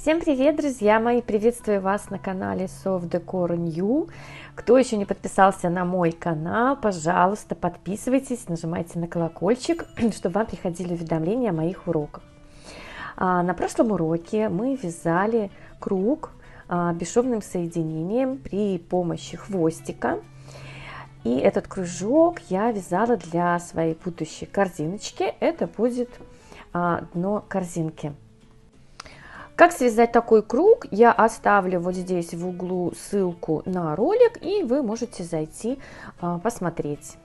Всем привет, друзья мои! Приветствую вас на канале Soft Decor New. Кто еще не подписался на мой канал, пожалуйста, подписывайтесь, нажимайте на колокольчик, чтобы вам приходили уведомления о моих уроках. На прошлом уроке мы вязали круг бесшовным соединением при помощи хвостика. И этот кружок я вязала для своей будущей корзиночки. Это будет дно корзинки. Как связать такой круг, я оставлю вот здесь в углу ссылку на ролик, и вы можете зайти посмотреть.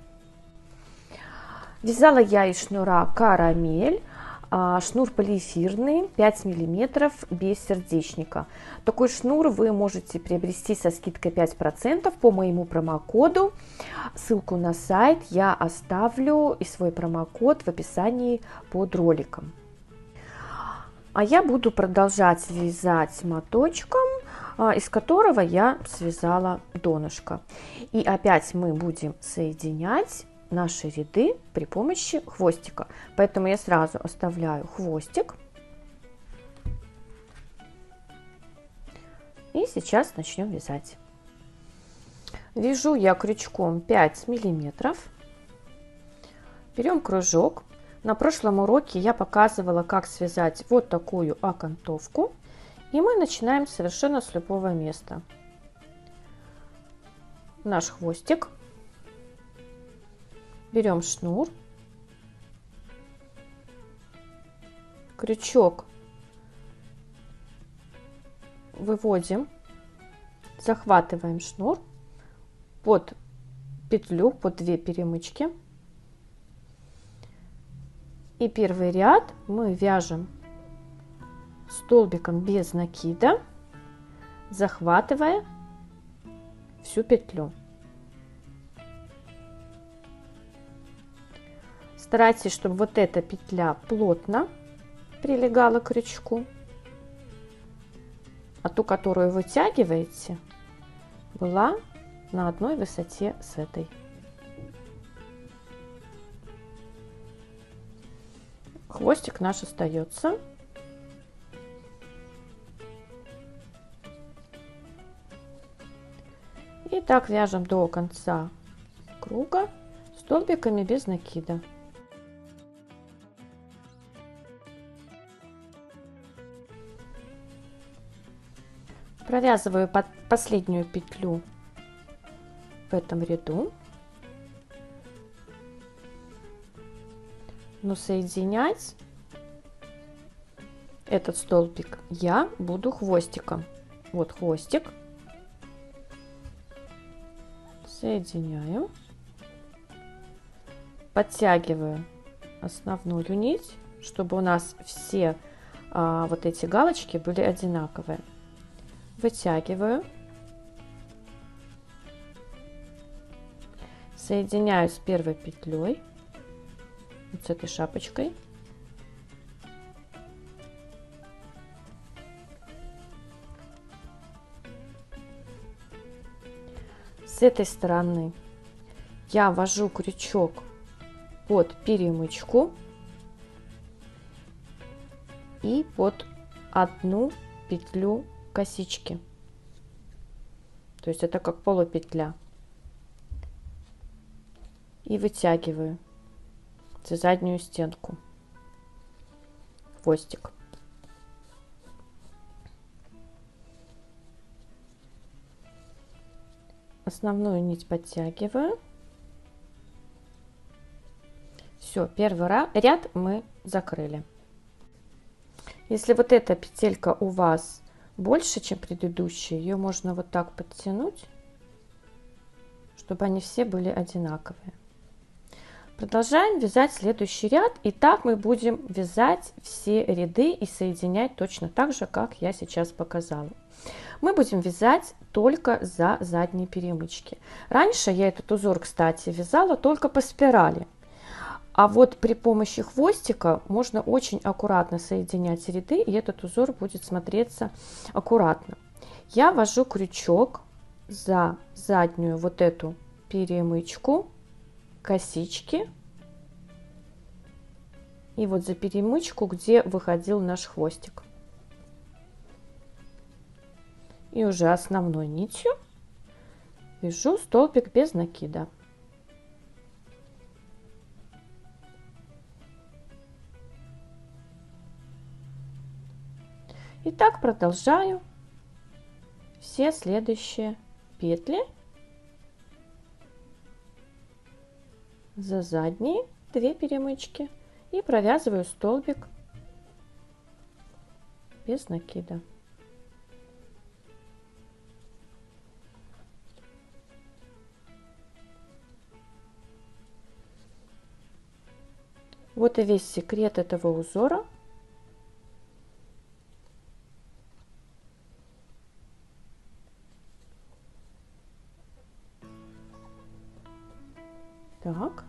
Вязала я из шнура карамель, шнур полиэфирный 5 мм без сердечника. Такой шнур вы можете приобрести со скидкой 5% по моему промокоду. Ссылку на сайт я оставлю и свой промокод в описании под роликом. А я буду продолжать вязать моточком, из которого я связала донышко. И опять мы будем соединять наши ряды при помощи хвостика. Поэтому я сразу оставляю хвостик. И сейчас начнем вязать. Вяжу я крючком 5 миллиметров. Берем кружок. На прошлом уроке я показывала, как связать вот такую окантовку. И мы начинаем совершенно с любого места. Наш хвостик. Берем шнур. Крючок выводим. Захватываем шнур под петлю, под 2 перемычки. И первый ряд мы вяжем столбиком без накида, захватывая всю петлю. Старайтесь, чтобы вот эта петля плотно прилегала к крючку, а ту, которую вытягиваете, была на одной высоте с этой. Хвостик наш остается. И так вяжем до конца круга столбиками без накида. Провязываю последнюю петлю в этом ряду. Но соединять этот столбик я буду хвостиком. Вот хвостик. Соединяю. Подтягиваю основную нить, чтобы у нас все вот эти галочки были одинаковые. Вытягиваю. Соединяю с первой петлей. Вот с этой шапочкой. С этой стороны я ввожу крючок под перемычку и под одну петлю косички. То есть это как полупетля. И вытягиваю за заднюю стенку хвостик. Основную нить подтягиваю. Все, первый ряд мы закрыли. Если вот эта петелька у вас больше, чем предыдущая, ее можно вот так подтянуть, чтобы они все были одинаковые. Продолжаем вязать следующий ряд, и так мы будем вязать все ряды и соединять точно так же, как я сейчас показала. Мы будем вязать только за задние перемычки. Раньше я этот узор, кстати, вязала только по спирали, а вот при помощи хвостика можно очень аккуратно соединять ряды, и этот узор будет смотреться аккуратно. Я ввожу крючок за заднюю вот эту перемычку, косички и вот за перемычку, где выходил наш хвостик. И уже основной нитью вяжу столбик без накида. И так продолжаю все следующие петли за задние 2 перемычки и провязываю столбик без накида. Вот и весь секрет этого узора. Так.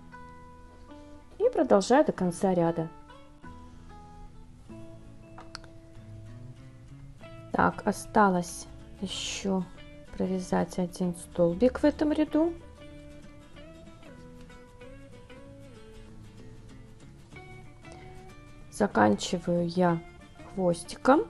И продолжаю до конца ряда. Так, осталось еще провязать один столбик в этом ряду. Заканчиваю я хвостиком.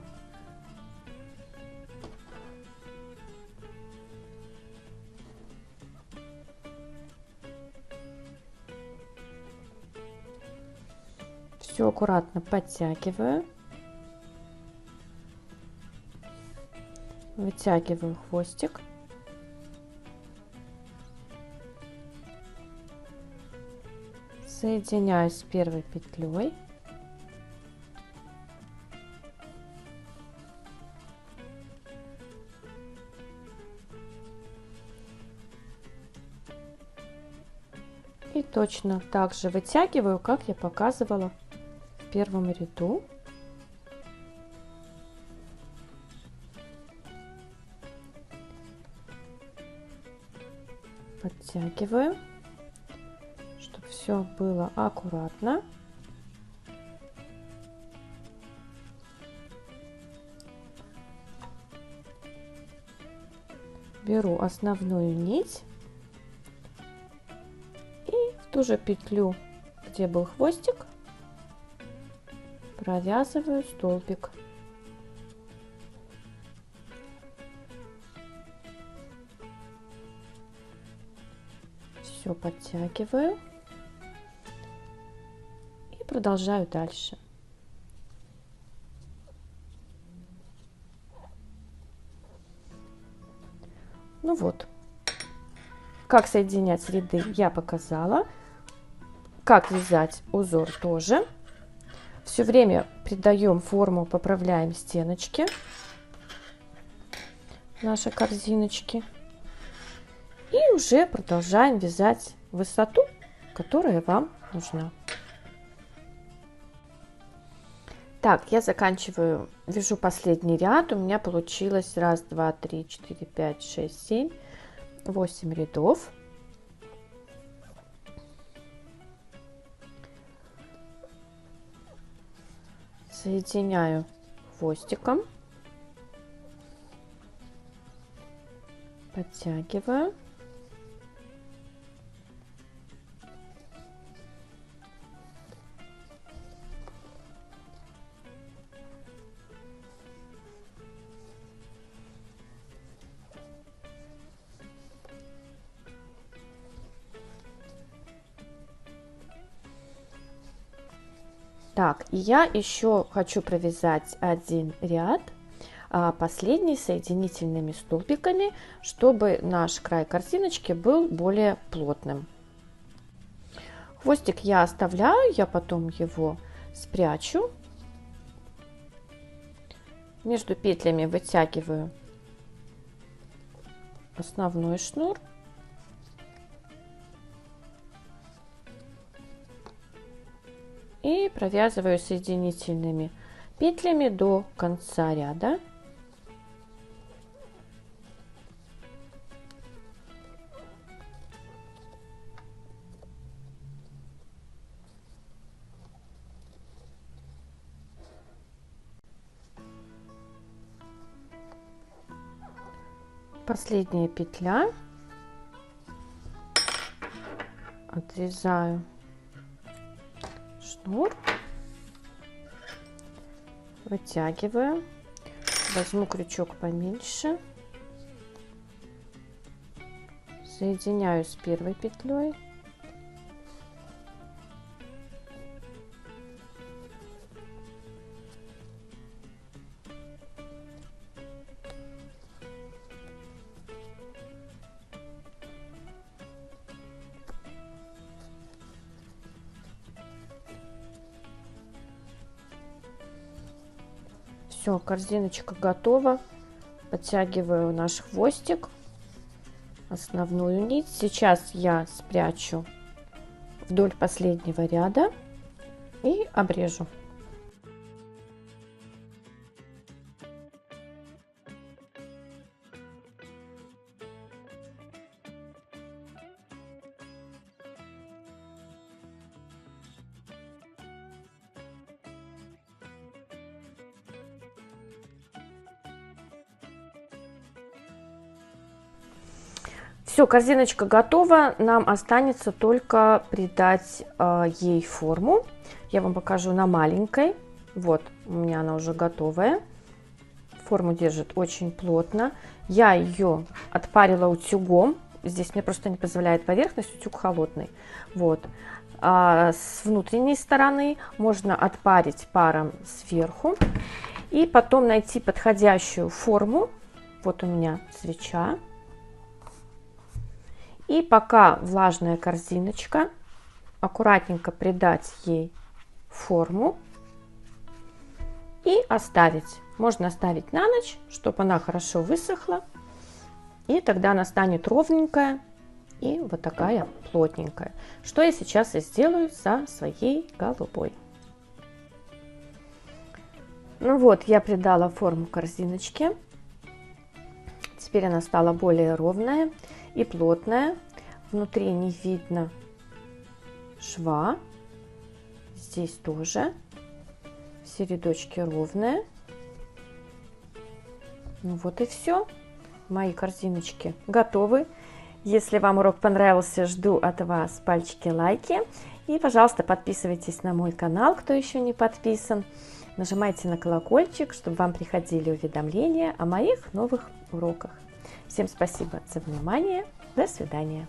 Все аккуратно подтягиваю. Вытягиваю хвостик. Соединяю с первой петлей. И точно так же вытягиваю, как я показывала в первом ряду. Подтягиваю, чтобы все было аккуратно. Беру основную нить и в ту же петлю, где был хвостик, провязываю столбик. Все подтягиваю и продолжаю дальше. Ну вот, как соединять ряды я показала, как вязать узор тоже. Все время придаем форму, поправляем стеночки нашей корзиночки. И уже продолжаем вязать высоту, которая вам нужна. Так, я заканчиваю, вяжу последний ряд. У меня получилось 1, 2, 3, 4, 5, 6, 7, 8 рядов. Соединяю хвостиком, подтягиваю. Так, и я еще хочу провязать один ряд, последний соединительными столбиками, чтобы наш край корзиночки был более плотным. Хвостик я оставляю, я потом его спрячу. Между петлями вытягиваю основной шнур. И провязываю соединительными петлями до конца ряда. Последняя петля, отрезаю шнур, вытягиваю, возьму крючок поменьше Соединяю с первой петлей. Все, корзиночка готова. Подтягиваю наш хвостик, основную нить. Сейчас я спрячу вдоль последнего ряда и обрежу. Все, корзиночка готова. Нам останется только придать ей форму. Я вам покажу на маленькой. Вот, у меня она уже готовая. Форму держит очень плотно. Я ее отпарила утюгом. Здесь мне просто не позволяет поверхность, утюг холодный. Вот. А с внутренней стороны можно отпарить паром сверху. И потом найти подходящую форму. Вот у меня свеча. И пока влажная корзиночка, аккуратненько придать ей форму и оставить. Можно оставить на ночь, чтобы она хорошо высохла. И тогда она станет ровненькая и вот такая плотненькая. Что я сейчас и сделаю со своей голубой. Ну вот, я придала форму корзиночке. Теперь она стала более ровная и плотная. Внутри не видно шва. Здесь тоже. Все рядочки ровные. Ну вот и все. Мои корзиночки готовы. Если вам урок понравился, жду от вас пальчики, лайки. И, пожалуйста, подписывайтесь на мой канал, кто еще не подписан. Нажимайте на колокольчик, чтобы вам приходили уведомления о моих новых уроках. Всем спасибо за внимание. До свидания.